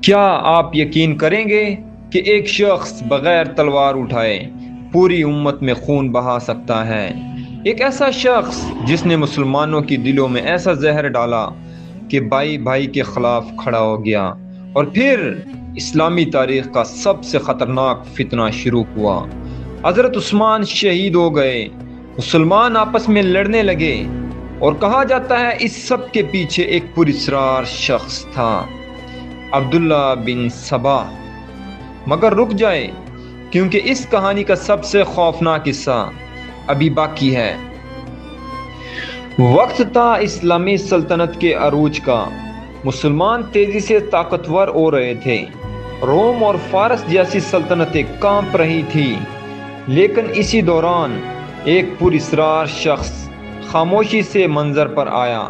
کیا آپ یقین کریں گے کہ ایک شخص بغیر تلوار اٹھائے پوری امت میں خون بہا سکتا ہے؟ ایک ایسا شخص جس نے مسلمانوں کی دلوں میں ایسا زہر ڈالا کہ بھائی بھائی کے خلاف کھڑا ہو گیا، اور پھر اسلامی تاریخ کا سب سے خطرناک فتنہ شروع ہوا۔ حضرت عثمان شہید ہو گئے، مسلمان آپس میں لڑنے لگے، اور کہا جاتا ہے اس سب کے پیچھے ایک پراسرار شخص تھا، عبداللہ بن سبا۔ مگر رک جائے، کیونکہ اس کہانی کا سب سے خوفناک حصہ ابھی باقی ہے۔ وقت تھا اسلامی سلطنت کے عروج کا، مسلمان تیزی سے طاقتور ہو رہے تھے، روم اور فارس جیسی سلطنتیں کانپ رہی تھی، لیکن اسی دوران ایک پراسرار شخص خاموشی سے منظر پر آیا۔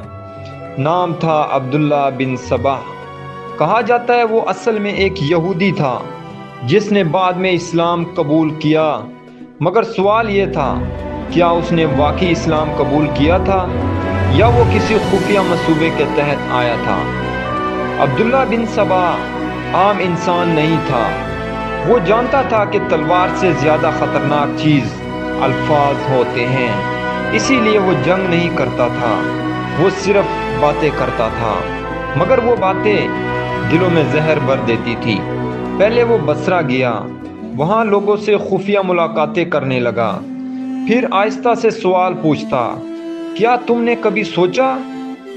نام تھا عبداللہ بن سبا۔ کہا جاتا ہے وہ اصل میں ایک یہودی تھا جس نے بعد میں اسلام قبول کیا، مگر سوال یہ تھا، کیا اس نے واقعی اسلام قبول کیا تھا یا وہ کسی خفیہ منصوبے کے تحت آیا تھا؟ عبداللہ بن سبا عام انسان نہیں تھا، وہ جانتا تھا کہ تلوار سے زیادہ خطرناک چیز الفاظ ہوتے ہیں، اسی لیے وہ جنگ نہیں کرتا تھا، وہ صرف باتیں کرتا تھا، مگر وہ باتیں دلوں میں زہر بھر دیتی تھی۔ پہلے وہ بصرہ گیا، وہاں لوگوں سے خفیہ ملاقاتیں کرنے لگا، پھر آہستہ سے سوال پوچھتا، کیا تم نے کبھی سوچا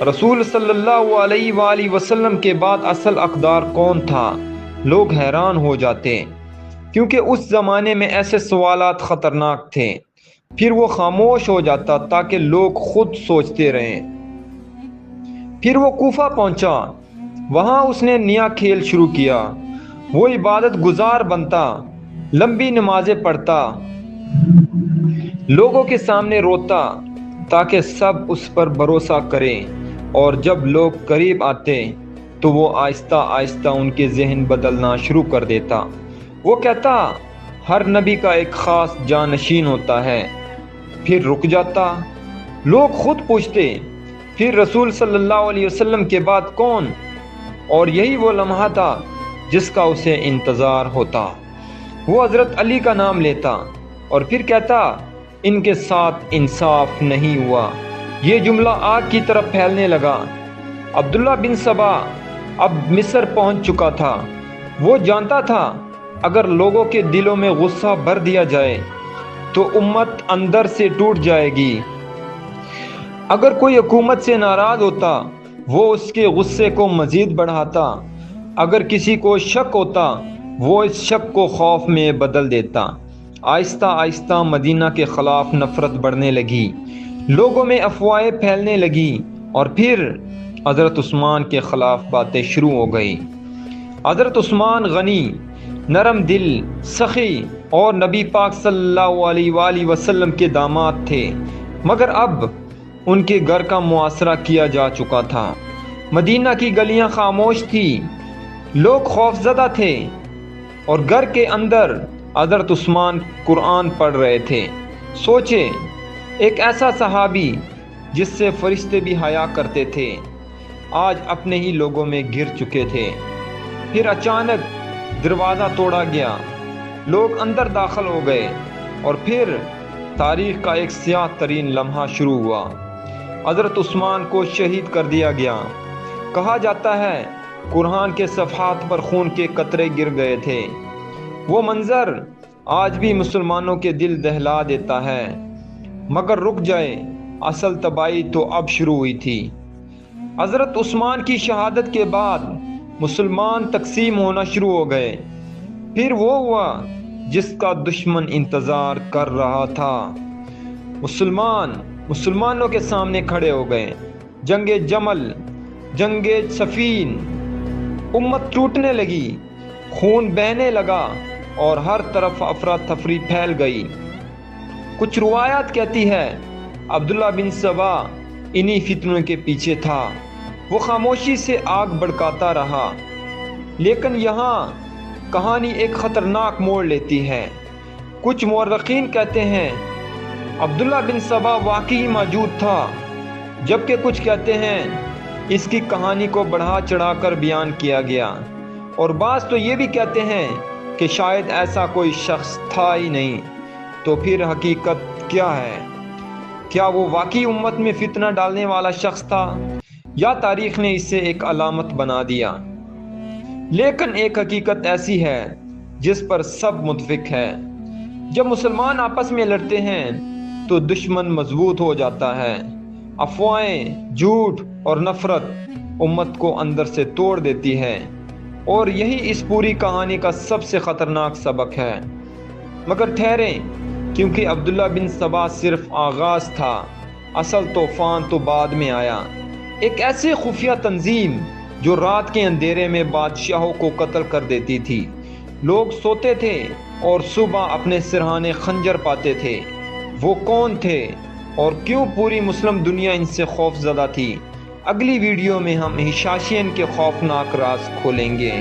رسول صلی اللہ علیہ وآلہ وسلم کے بعد اصل حقدار کون تھا؟ لوگ حیران ہو جاتے، کیونکہ اس زمانے میں ایسے سوالات خطرناک تھے۔ پھر وہ خاموش ہو جاتا تاکہ لوگ خود سوچتے رہیں۔ پھر وہ کوفہ پہنچا، وہاں اس نے نیا کھیل شروع کیا۔ وہ عبادت گزار بنتا، لمبی نمازیں پڑھتا، لوگوں کے سامنے روتا تاکہ سب اس پر بھروسہ کریں، اور جب لوگ قریب آتے تو وہ آہستہ آہستہ ان کے ذہن بدلنا شروع کر دیتا۔ وہ کہتا، ہر نبی کا ایک خاص جانشین ہوتا ہے، پھر رک جاتا۔ لوگ خود پوچھتے، پھر رسول صلی اللہ علیہ وسلم کے بعد کون؟ اور یہی وہ لمحہ تھا جس کا اسے انتظار ہوتا۔ وہ حضرت علی کا نام لیتا اور پھر کہتا، ان کے ساتھ انصاف نہیں ہوا۔ یہ جملہ آگ کی طرف پھیلنے لگا۔ عبداللہ بن سبا اب مصر پہنچ چکا تھا۔ وہ جانتا تھا اگر لوگوں کے دلوں میں غصہ بھر دیا جائے تو امت اندر سے ٹوٹ جائے گی۔ اگر کوئی حکومت سے ناراض ہوتا، وہ اس کے غصے کو مزید بڑھاتا۔ اگر کسی کو شک ہوتا، وہ اس شک کو خوف میں بدل دیتا۔ آہستہ آہستہ مدینہ کے خلاف نفرت بڑھنے لگی، لوگوں میں افواہیں پھیلنے لگی، اور پھر حضرت عثمان کے خلاف باتیں شروع ہو گئی۔ حضرت عثمان غنی، نرم دل، سخی اور نبی پاک صلی اللہ علیہ وآلہ وسلم کے داماد تھے، مگر اب ان کے گھر کا محاصرہ کیا جا چکا تھا۔ مدینہ کی گلیاں خاموش تھی، لوگ خوفزدہ تھے، اور گھر کے اندر حضرت عثمان قرآن پڑھ رہے تھے۔ سوچے، ایک ایسا صحابی جس سے فرشتے بھی حیا کرتے تھے، آج اپنے ہی لوگوں میں گر چکے تھے۔ پھر اچانک دروازہ توڑا گیا، لوگ اندر داخل ہو گئے، اور پھر تاریخ کا ایک سیاہ ترین لمحہ شروع ہوا۔ حضرت عثمان کو شہید کر دیا گیا۔ کہا جاتا ہے قرآن کے صفحات پر خون کے قطرے گر گئے تھے۔ وہ منظر آج بھی مسلمانوں کے دل دہلا دیتا ہے۔ مگر رک جائے، اصل تباہی تو اب شروع ہوئی تھی۔ حضرت عثمان کی شہادت کے بعد مسلمان تقسیم ہونا شروع ہو گئے۔ پھر وہ ہوا جس کا دشمن انتظار کر رہا تھا۔ مسلمانوں کے سامنے کھڑے ہو گئے۔ جنگ جمل، جنگ صفین، امت ٹوٹنے لگی، خون بہنے لگا، اور ہر طرف افراتفری پھیل گئی۔ کچھ روایات کہتی ہے عبداللہ بن سبا انہی فتنوں کے پیچھے تھا۔ وہ خاموشی سے آگ بھڑکاتا رہا، لیکن یہاں کہانی ایک خطرناک موڑ لیتی ہے۔ کچھ مورخین کہتے ہیں عبداللہ بن سبا واقعی موجود تھا، جبکہ کچھ کہتے ہیں اس کی کہانی کو بڑھا چڑھا کر بیان کیا گیا۔ اور بعض تو یہ بھی کہتے ہیں کہ شاید ایسا کوئی شخص تھا ہی نہیں۔ تو پھر حقیقت کیا ہے؟ کیا وہ واقعی امت میں فتنہ ڈالنے والا شخص تھا، یا تاریخ نے اسے ایک علامت بنا دیا؟ لیکن ایک حقیقت ایسی ہے جس پر سب متفق ہے، جب مسلمان آپس میں لڑتے ہیں تو دشمن مضبوط ہو جاتا ہے۔ افواہیں، جھوٹ اور نفرت امت کو اندر سے توڑ دیتی ہے، اور یہی اس پوری کہانی کا سب سے خطرناک سبق ہے۔ مگر ٹھہریں، کیونکہ عبداللہ بن سبا صرف آغاز تھا، اصل طوفان تو بعد میں آیا۔ ایک ایسی خفیہ تنظیم جو رات کے اندھیرے میں بادشاہوں کو قتل کر دیتی تھی۔ لوگ سوتے تھے اور صبح اپنے سرہانے خنجر پاتے تھے۔ وہ کون تھے اور کیوں پوری مسلم دنیا ان سے خوف زدہ تھی؟ اگلی ویڈیو میں ہم ہشاشین کے خوفناک راز کھولیں گے۔